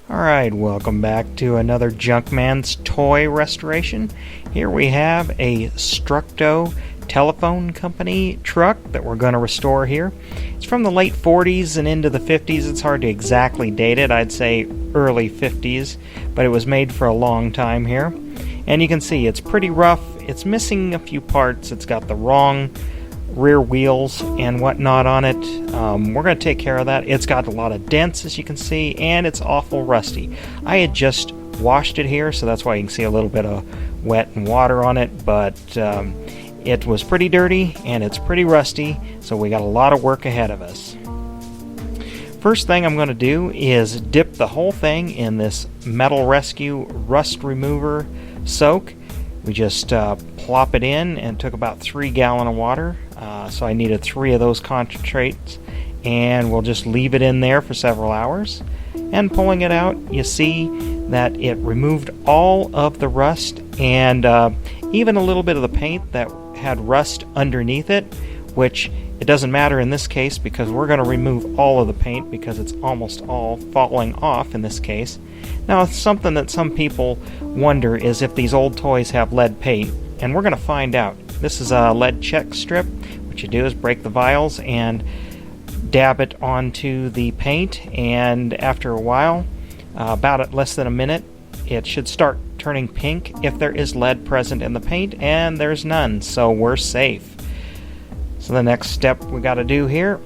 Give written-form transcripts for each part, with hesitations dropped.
Alright, welcome back to another Junkman's toy restoration. Here we have a Structo Telephone Company truck that we're going to restore here. It's from the late 40s and into the 50s. It's hard to exactly date it. I'd say early 50s, but it was made for a long time here. And you can see it's pretty rough. It's missing a few parts. It's got the wrong rear wheels and whatnot on it. We're going to take care of that. It's got a lot of dents, as you can see, and it's awful rusty. I had just washed it here, so that's why you can see a little bit of wet and water on it, but it was pretty dirty and it's pretty rusty, so we got a lot of work ahead of us. First thing I'm going to do is dip the whole thing in this Metal Rescue Rust Remover soak. We just plop it in, and took about 3 gallons of water, so I needed 3 of those concentrates, and we'll just leave it in there for several hours. And pulling it out, you see that it removed all of the rust and even a little bit of the paint that had rust underneath it, which it doesn't matter in this case because we're going to remove all of the paint because it's almost all falling off in this case. Now, something that some people wonder is if these old toys have lead paint, and we're going to find out. This is a lead check strip. What you do is break the vials and dab it onto the paint, and after a while, about less than a minute, it should start turning pink if there is lead present in the paint, and there's none, so we're safe. So the next step we got to do here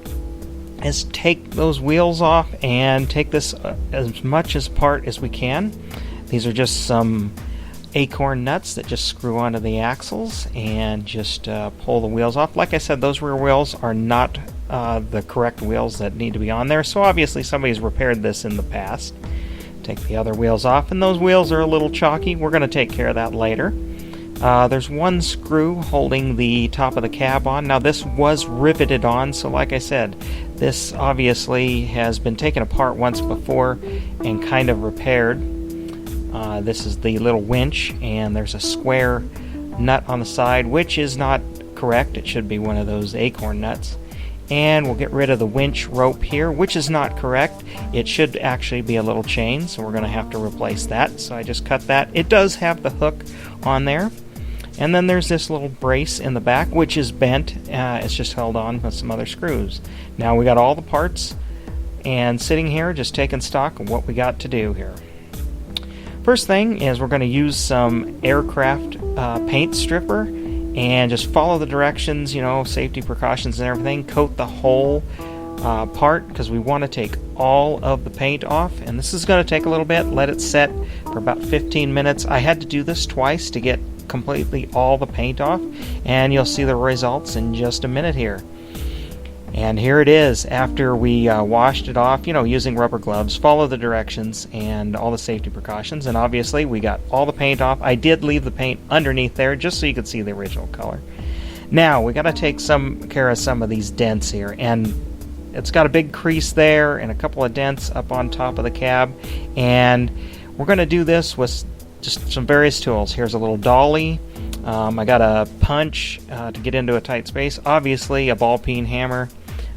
is take those wheels off and take this as much apart as we can. These are just some acorn nuts that just screw onto the axles and just pull the wheels off. Like I said, those rear wheels are not the correct wheels that need to be on there, so obviously somebody's repaired this in the past. Take the other wheels off, and those wheels are a little chalky. We're going to take care of that later. There's one screw holding the top of the cab on. Now, this was riveted on, so like I said, this obviously has been taken apart once before and kind of repaired. This is the little winch, and there's a square nut on the side, which is not correct. It should be one of those acorn nuts. And we'll get rid of the winch rope here, which is not correct. It should actually be a little chain, so we're going to have to replace that. So I just cut that. It does have the hook on there. And then there's this little brace in the back, which is bent. It's just held on with some other screws. Now we got all the parts, and sitting here just taking stock of what we got to do here. First thing is we're going to use some aircraft paint stripper and just follow the directions, safety precautions and everything. Coat the whole part because we want to take all of the paint off, and this is going to take a little bit. Let it set for about 15 minutes. I had to do this twice to get completely all the paint off, and you'll see the results in just a minute here. And here it is after we washed it off, using rubber gloves. Follow the directions and all the safety precautions, and obviously we got all the paint off. I did leave the paint underneath there just so you could see the original color. Now we got to take care of some of these dents here, and it's got a big crease there and a couple of dents up on top of the cab, and we're going to do this with just some various tools. Here's a little dolly. I got a punch to get into a tight space, obviously a ball peen hammer,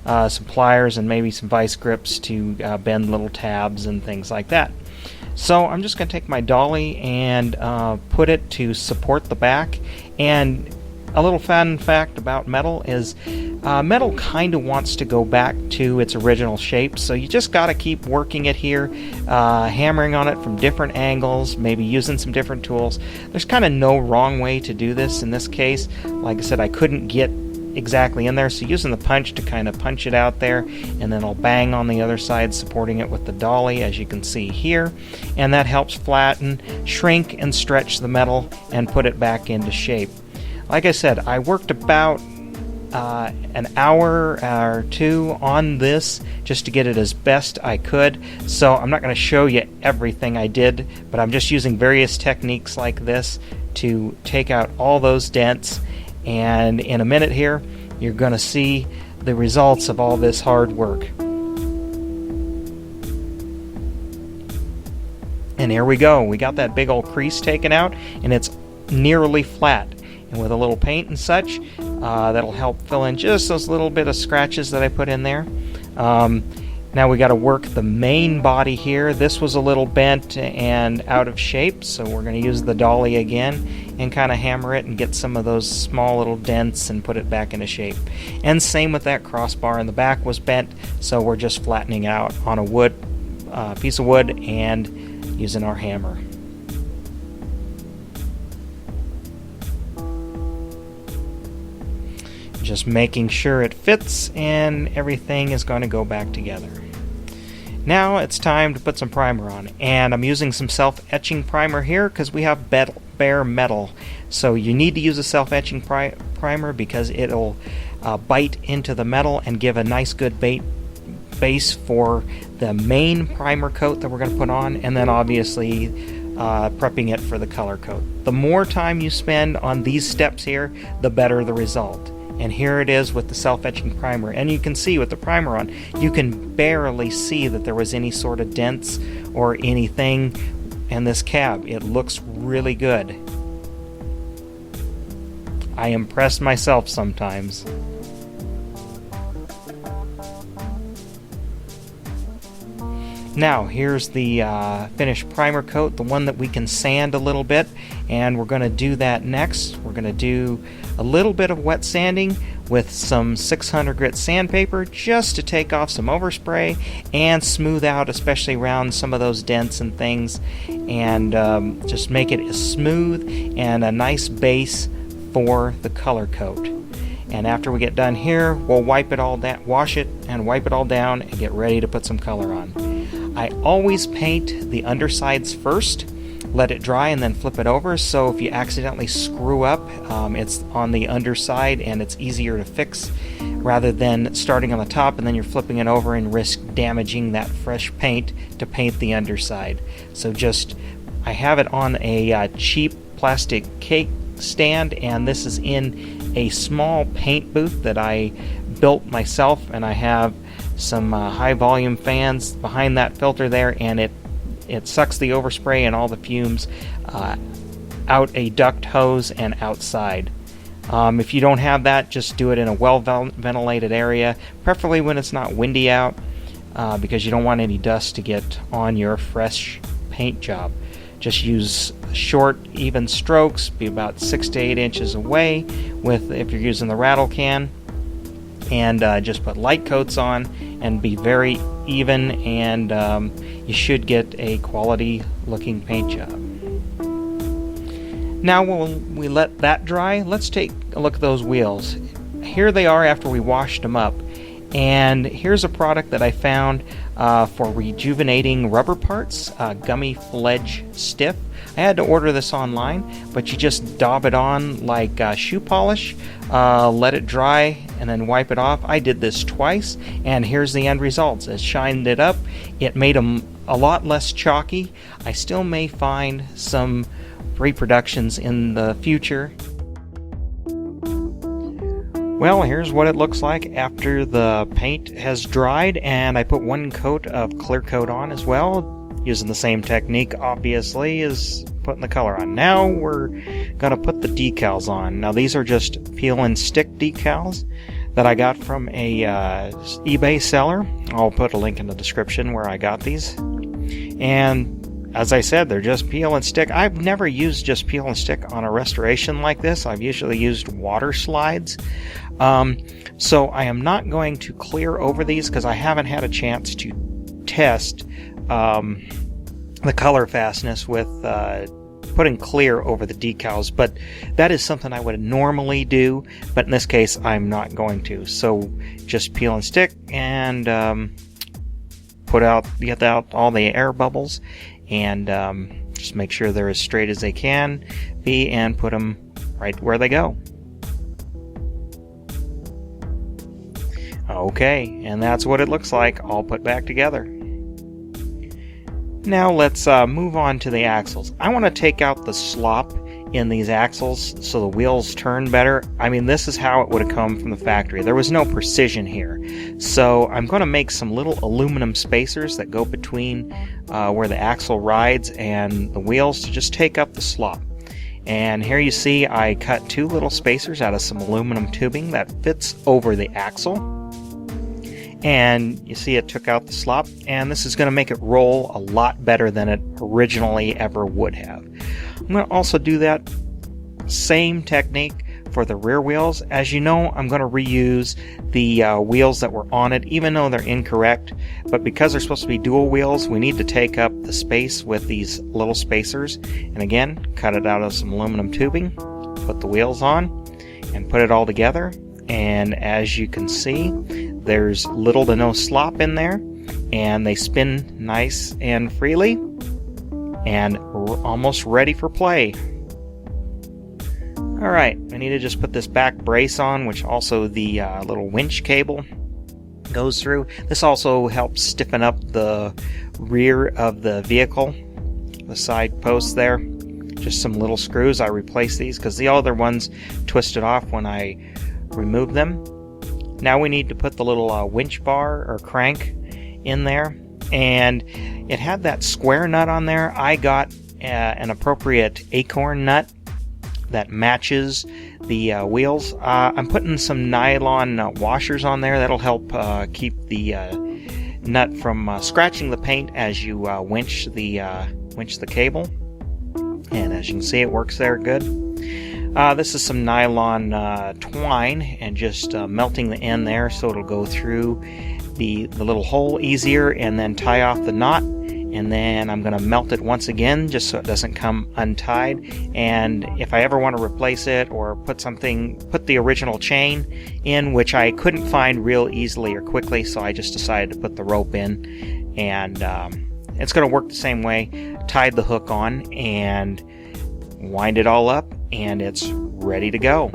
some pliers, and maybe some vice grips to bend little tabs and things like that. So I'm just going to take my dolly and put it to support the back. And a little fun fact about metal is metal kind of wants to go back to its original shape, so you just got to keep working it here, hammering on it from different angles, maybe using some different tools. There's kind of no wrong way to do this in this case. Like I said, I couldn't get exactly in there, so using the punch to kind of punch it out there, and then I'll bang on the other side supporting it with the dolly, as you can see here, and that helps flatten, shrink, and stretch the metal and put it back into shape. Like I said, I worked about an hour or two on this just to get it as best I could, so I'm not going to show you everything I did, but I'm just using various techniques like this to take out all those dents. And in a minute here, you're going to see the results of all this hard work. And here we go. We got that big old crease taken out, and it's nearly flat. And with a little paint and such, that'll help fill in just those little bit of scratches that I put in there. Now we got to work the main body here. This was a little bent and out of shape, so we're going to use the dolly again and kind of hammer it and get some of those small little dents and put it back into shape. And same with that crossbar in the back was bent, so we're just flattening it out on a piece of wood and using our hammer. Just making sure it fits and everything is going to go back together. Now it's time to put some primer on, and I'm using some self-etching primer here because we have bare metal. So you need to use a self-etching primer because it'll bite into the metal and give a nice good base for the main primer coat that we're going to put on, and then obviously prepping it for the color coat. The more time you spend on these steps here, the better the result. And here it is with the self-etching primer, and you can see with the primer on, you can barely see that there was any sort of dents or anything in this cab. It looks really good. I impress myself sometimes. Now here's the finished primer coat, the one that we can sand a little bit, and we're going to do that next. We're going to do a little bit of wet sanding with some 600 grit sandpaper just to take off some overspray and smooth out, especially around some of those dents and things, and just make it smooth and a nice base for the color coat. And after we get done here, we'll wipe it all down, wash it and wipe it all down and get ready to put some color on. I always paint the undersides first, let it dry, and then flip it over, so if you accidentally screw up, it's on the underside and it's easier to fix rather than starting on the top and then you're flipping it over and risk damaging that fresh paint to paint the underside. So I have it on a cheap plastic cake stand, and this is in a small paint booth that I built myself, and I have some high volume fans behind that filter there, and it sucks the overspray and all the fumes out a duct hose and outside. If you don't have that, just do it in a well ventilated area, preferably when it's not windy out, because you don't want any dust to get on your fresh paint job. Just use short, even strokes, be about 6 to 8 inches away if you're using the rattle can, and just put light coats on and be very even, and you should get a quality looking paint job. Now when we let that dry, let's take a look at those wheels. Here they are after we washed them up, and here's a product that I found for rejuvenating rubber parts, Gummy Fledge Stiff. I had to order this online, but you just daub it on like shoe polish, let it dry, and then wipe it off. I did this twice, and here's the end results. As shined it up, it made them a lot less chalky. I still may find some reproductions in the future. Well, here's what it looks like after the paint has dried, and I put one coat of clear coat on as well, using the same technique obviously as putting the color on. Now we're gonna put the decals on. Now these are just peel and stick decals that I got from a eBay seller. I'll put a link in the description where I got these. And as I said, they're just peel and stick. I've never used just peel and stick on a restoration like this. I've usually used water slides. So I am not going to clear over these because I haven't had a chance to test the color fastness with putting clear over the decals, but that is something I would normally do, but in this case I'm not going to. So just peel and stick and get out all the air bubbles, and just make sure they're as straight as they can be and put them right where they go. Okay, and that's what it looks like all put back together. Now let's move on to the axles. I want to take out the slop in these axles so the wheels turn better. I mean, this is how it would have come from the factory. There was no precision here. So I'm going to make some little aluminum spacers that go between where the axle rides and the wheels to just take up the slop. And here you see I cut 2 little spacers out of some aluminum tubing that fits over the axle. and you see it took out the slop, and this is going to make it roll a lot better than it originally ever would have. I'm going to also do that same technique for the rear wheels. As you know, I'm going to reuse the wheels that were on it, even though they're incorrect, but because they're supposed to be dual wheels, we need to take up the space with these little spacers, and again, cut it out of some aluminum tubing, put the wheels on, and put it all together. And as you can see, there's little to no slop in there, and they spin nice and freely, and we're almost ready for play. Alright, I need to just put this back brace on, which also the little winch cable goes through. This also helps stiffen up the rear of the vehicle, the side posts there. Just some little screws. I replaced these because the other ones twisted off when I removed them. Now we need to put the little winch bar or crank in there, and it had that square nut on there. I got an appropriate acorn nut that matches the wheels. I'm putting some nylon washers on there. That'll help keep the nut from scratching the paint as you winch the cable. And as you can see, it works there good. This is some nylon twine, and just melting the end there so it'll go through the little hole easier, and then tie off the knot. And then I'm going to melt it once again just so it doesn't come untied. And if I ever want to replace it or put the original chain in, which I couldn't find real easily or quickly, so I just decided to put the rope in, and it's going to work the same way. Tied the hook on and wind it all up, and it's ready to go.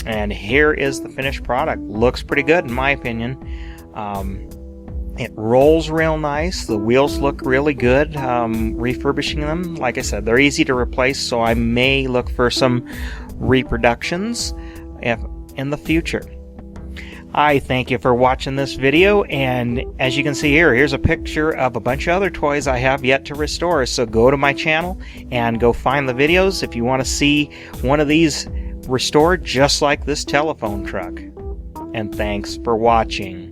And here is the finished product. Looks pretty good in my opinion. It rolls real nice. The wheels look really good. Refurbishing them, like I said, they're easy to replace, so I may look for some reproductions in the future. I thank you for watching this video, and as you can see here's a picture of a bunch of other toys I have yet to restore. So go to my channel and go find the videos if you want to see one of these restored just like this telephone truck. And thanks for watching.